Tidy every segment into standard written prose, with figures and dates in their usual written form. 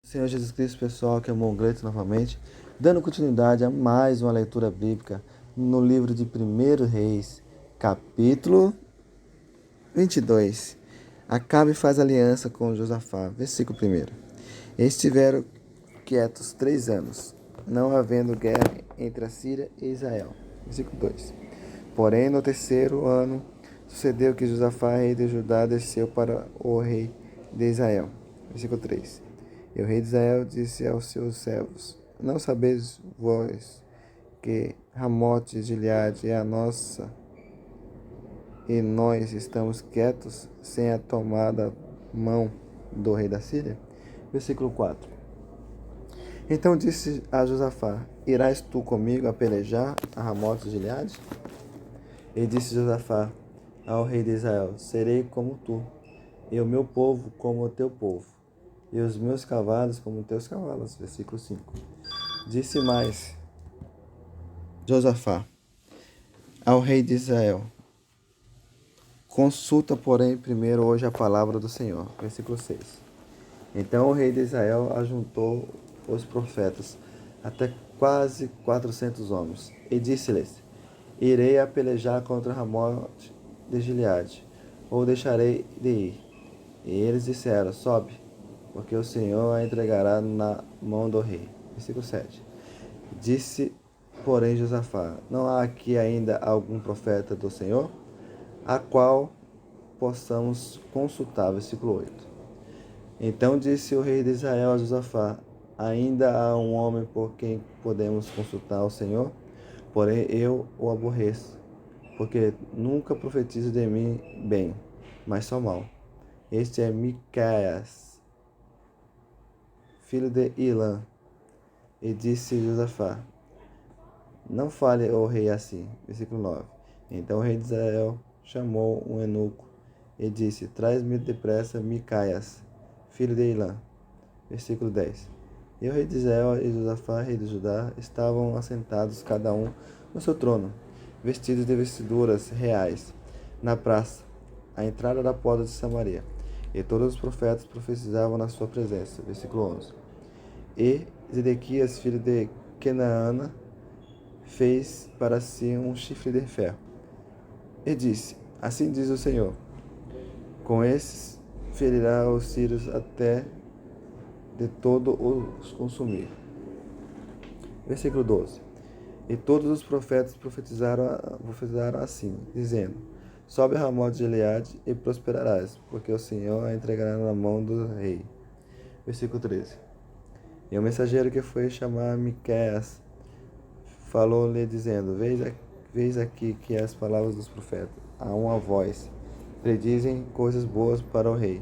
Senhor Jesus Cristo, pessoal, que é o Gleito novamente, dando continuidade a mais uma leitura bíblica no livro de 1 Reis, capítulo 22. Acabe faz aliança com Josafá, versículo 1. Estiveram quietos 3 anos, não havendo guerra entre a Síria e Israel. Versículo 2. Porém, no terceiro ano, sucedeu que Josafá, rei de Judá, desceu para o rei de Israel. Versículo 3. E o rei de Israel disse aos seus servos: Não sabeis vós que Ramote de Gileade é a nossa, e nós estamos quietos sem a tomada mão do rei da Síria? Versículo 4. Então disse a Josafá: Irás tu comigo a pelejar a Ramote de Gileade? E disse Josafá ao rei de Israel: Serei como tu, e o meu povo como o teu povo, e os meus cavalos como os teus cavalos. Versículo 5. Disse mais Josafá ao rei de Israel: Consulta, porém, primeiro hoje a palavra do Senhor. Versículo 6. Então o rei de Israel ajuntou os profetas, até quase 400 homens, e disse-lhes: Irei a pelejar contra Ramote de Gileade, ou deixarei de ir? E eles disseram: Sobe, porque o Senhor a entregará na mão do rei. Versículo 7. Disse, porém, Josafá: Não há aqui ainda algum profeta do Senhor, a qual possamos consultar? Versículo 8. Então disse o rei de Israel a Josafá: Ainda há um homem por quem podemos consultar o Senhor, porém eu o aborreço, porque nunca profetiza de mim bem, mas só mal. Este é Miqueias, filho de Ilã. E disse Josafá: Não fale, ó rei, assim. Versículo 9. Então o rei de Israel chamou um eunuco e disse: Traz-me depressa Miqueias, filho de Ilã. Versículo 10. E o rei de Israel e Josafá, rei de Judá, estavam assentados cada um no seu trono, vestidos de vestiduras reais, na praça, à entrada da porta de Samaria. E todos os profetas profetizavam na sua presença. Versículo 11. E Zedequias, filho de Kenaana, fez para si um chifre de ferro. E disse: Assim diz o Senhor: Com esses ferirá os sírios até de todo os consumir. Versículo 12. E todos os profetas profetizaram assim, dizendo: Sobe a Ramote de Gileade e prosperarás, porque o Senhor a entregará na mão do rei. Versículo 13. E o mensageiro que foi chamar Miqueias falou-lhe, dizendo: Veis aqui que as palavras dos profetas, a uma voz, predizem coisas boas para o rei.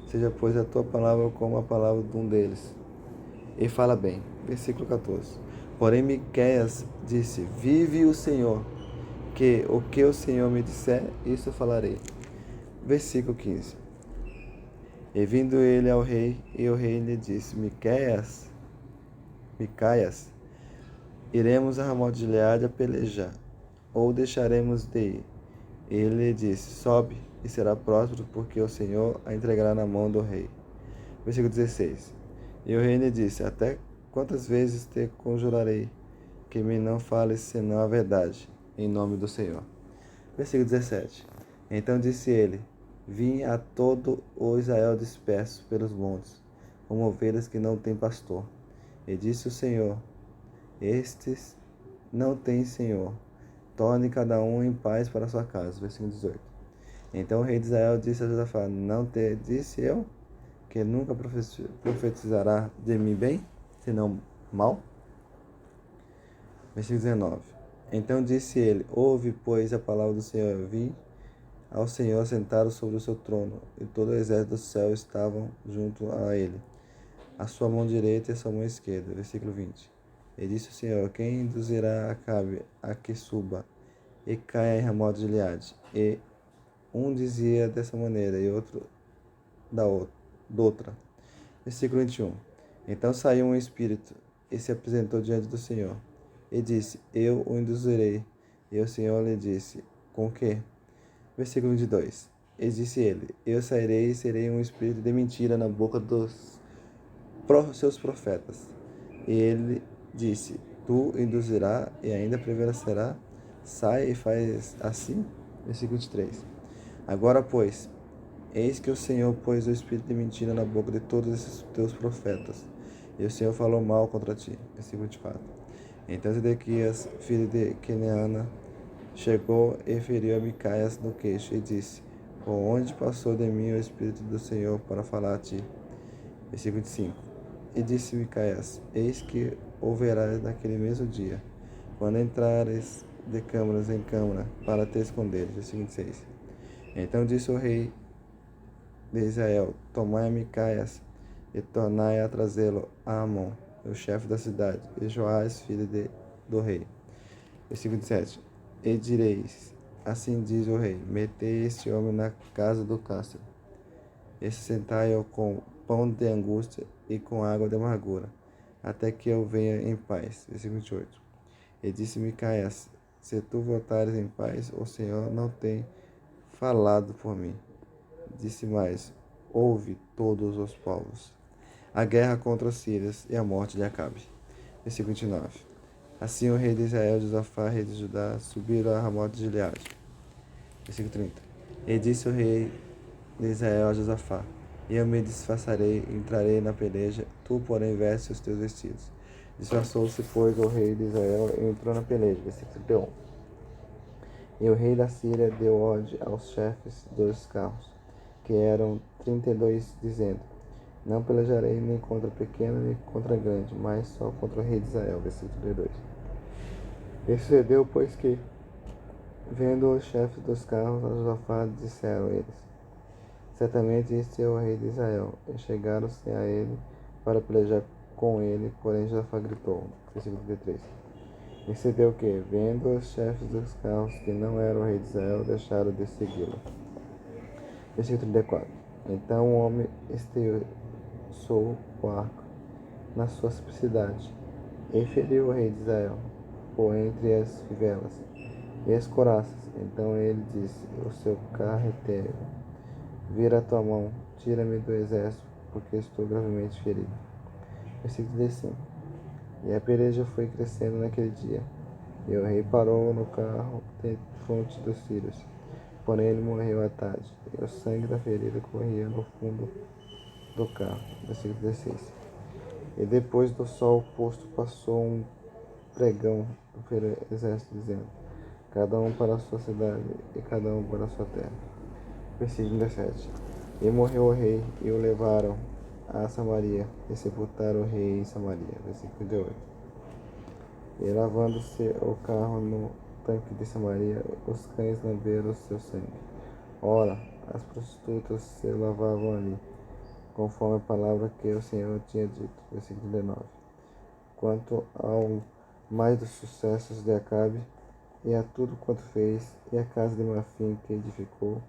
Seja, pois, a tua palavra como a palavra de um deles, e fala bem. Versículo 14. Porém Miqueias disse: Vive o Senhor, que o que o Senhor me disser, isso falarei. Versículo 15. E vindo ele ao rei, e o rei lhe disse: Miqueias, iremos a Ramote de Gileade a pelejar, ou deixaremos de ir? Ele lhe disse: Sobe, e será próspero, porque o Senhor a entregará na mão do rei. Versículo 16. E o rei lhe disse: Até quantas vezes te conjurarei que me não fales senão a verdade, em nome do Senhor? Versículo 17. Então disse ele: Vim a todo o Israel disperso pelos montes, como ovelhas que não têm pastor. E disse o Senhor: Estes não têm Senhor. Torne cada um em paz para sua casa. Versículo 18. Então o rei de Israel disse a Josafá: Não te disse eu que nunca profetizará de mim bem, senão mal? Versículo 19. Então disse ele: Ouve, pois, a palavra do Senhor. Eu vi ao Senhor sentado sobre o seu trono, e todo o exército do céu estavam junto a ele, a sua mão direita e a sua mão esquerda. Versículo 20. E disse o Senhor: Quem induzirá Acabe a que suba e caia em Ramote de Gileade? E um dizia dessa maneira, e outro da outra. Versículo 21. Então saiu um espírito e se apresentou diante do Senhor, e disse: Eu o induzirei. E o Senhor lhe disse: Com que? Versículo 22. E disse ele: Eu sairei e serei um espírito de mentira na boca dos seus profetas. E ele disse: Tu induzirá e ainda prevalecerá. Sai e faz assim. Versículo 23. Agora, pois, eis que o Senhor pôs o espírito de mentira na boca de todos esses teus profetas, e o Senhor falou mal contra ti. Versículo 24. Então Zedequias, filho de Keneana, chegou e feriu a Micaias no queixo, e disse: Por onde passou de mim o espírito do Senhor para falar a ti? Versículo 25. E disse Micaias: Eis que ouvirás naquele mesmo dia, quando entrares de câmaras em câmara, para te esconderes. Versículo 26. Então disse o rei de Israel: Tomai Micaias e tornai a trazê-lo a Amon, o chefe da cidade, e Joás, filho do rei. Versículo 27. E direis: Assim diz o rei: Metei este homem na casa do cárcere, e sentai-o com pão de angústia e com água de amargura, até que eu venha em paz. Versículo 28. E disse Micaias: Se tu voltares em paz, o Senhor não tem falado por mim. Disse mais: Ouve todos os povos. A guerra contra os sírios e a morte de Acabe. Versículo 29. Assim o rei de Israel, Josafá, rei de Judá, subiram a Ramote de Gileade. Versículo 30. E disse o rei de Israel a Josafá: Eu me disfarçarei, entrarei na peleja, tu, porém, veste os teus vestidos. Disfarçou-se, pois, o rei de Israel e entrou na peleja. Versículo 31. E o rei da Síria deu ordem aos chefes dos carros, que eram 32, dizendo: Não pelejarei nem contra pequeno nem contra grande, mas só contra o rei de Israel. Versículo 32. E sucedeu, pois, que, vendo os chefes dos carros a Josafá, disseram eles: Certamente este é o rei de Israel. E chegaram-se a ele para pelejar com ele, porém Josafá gritou. Versículo 33. E sucedeu que, vendo os chefes dos carros que não era o rei de Israel, deixaram de segui-lo. Versículo 34. Então o homem esteçou o arco na sua simplicidade, e feriu o rei de Israel por entre as fivelas e as coraças. Então ele disse: O seu carreteiro, vira a tua mão, tira-me do exército, porque estou gravemente ferido. Versículo 35. E a peleja foi crescendo naquele dia, e o rei parou no carro de fronte dos sírios. Porém ele morreu à tarde, e o sangue da ferida corria no fundo do carro. Versículo 16. E depois do sol posto passou um pregão pelo exército, dizendo: Cada um para a sua cidade, e cada um para a sua terra. Versículo 17. E morreu o rei, e o levaram a Samaria, e sepultaram o rei em Samaria. Versículo 18. E lavando-se o carro no tanque de Samaria, os cães lamberam o seu sangue. Ora, as prostitutas se lavavam ali, conforme a palavra que o Senhor tinha dito. Versículo 19. Quanto ao mais dos sucessos de Acabe, e a tudo quanto fez, e a casa de Marfim que edificou,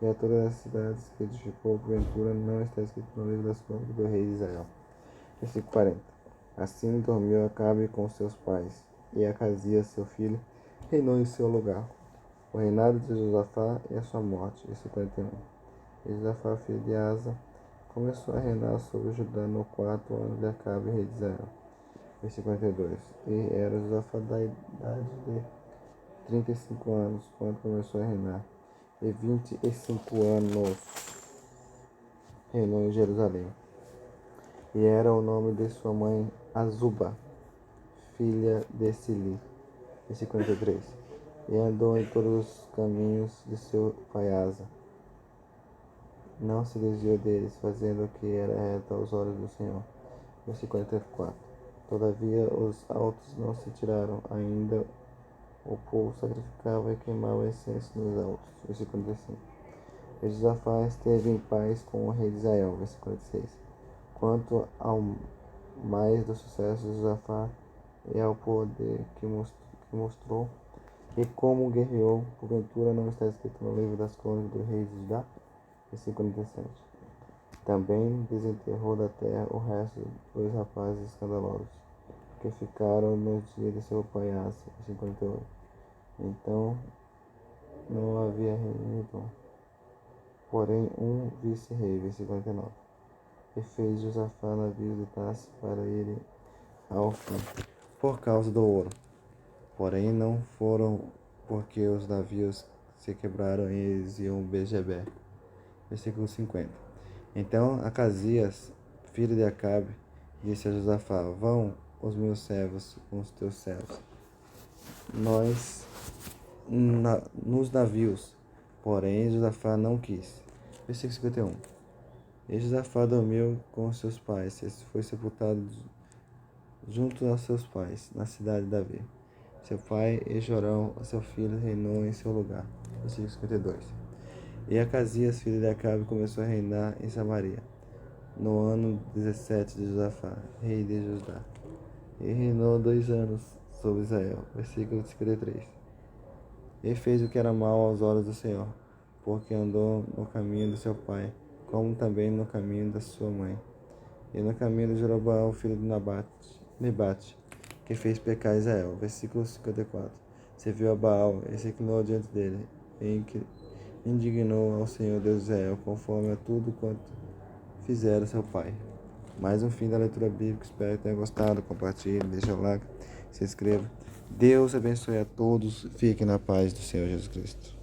e a todas as cidades que edificou, porventura não está escrito no livro das crônicas do rei de Israel. Versículo 40. Assim dormiu Acabe com seus pais, e Acasias, seu filho, reinou em seu lugar. O reinado de Josafá e a sua morte. Versículo 41. E Josafá, filho de Asa, começou a reinar sobre Judá no 4º ano de Acabe, rei de Israel. Versículo 42. E era Josafá da idade de 35 anos, quando começou a reinar, e 25 anos reinou em Jerusalém. E era o nome de sua mãe Azuba, filha de Sili. Versículo 43. E andou em todos os caminhos de seu pai Asa. Não se desviou deles, fazendo o que era reto aos olhos do Senhor. Versículo 44. Todavia os altos não se tiraram, ainda o povo sacrificava e queimava incenso nos altos. Versículo 45. E Josafá esteve em paz com o rei de Israel. Versículo 46. Quanto ao mais do sucesso de Josafá e ao poder que mostrou e como guerreou, porventura não está escrito no livro das crônicas do rei de Judá? Versículo 47. Também desenterrou da terra o resto dos rapazes escandalosos, que ficaram nos dias de seu pai Asa. Versículo 48. Então não havia rei, porém um vice-rei. Versículo 49. e fez Josafá navios de Tarsis para irem ao fim, por causa do ouro. Porém não foram, porque os navios se quebraram e eles iam Bejeber. Versículo 50. Então Acasias, filho de Acabe, disse a Josafá: Vão os meus servos com os teus servos, nós nos navios. Porém Josafá não quis. Versículo 51. E Josafá dormiu com seus pais, e foi sepultado junto aos seus pais, na cidade de Davi. Seu pai e Jorão, seu filho, reinou em seu lugar. Versículo 52. E Acasias, filho de Acabe, começou a reinar em Samaria, no ano 17 de Josafá, rei de Judá. E reinou 2 anos sobre Israel. Versículo 53. E fez o que era mal aos olhos do Senhor, porque andou no caminho do seu pai, como também no caminho da sua mãe, e no caminho de Jeroboão, filho de Nebate, que fez pecar Israel. Versículo 54. Serviu a Baal e se inclinou diante dele, em que indignou ao Senhor Deus de Israel, conforme a tudo quanto fizera seu pai. Mais um fim da leitura bíblica. Espero que tenha gostado. Compartilhe, deixa o like, se inscreva. Deus abençoe a todos. Fiquem na paz do Senhor Jesus Cristo.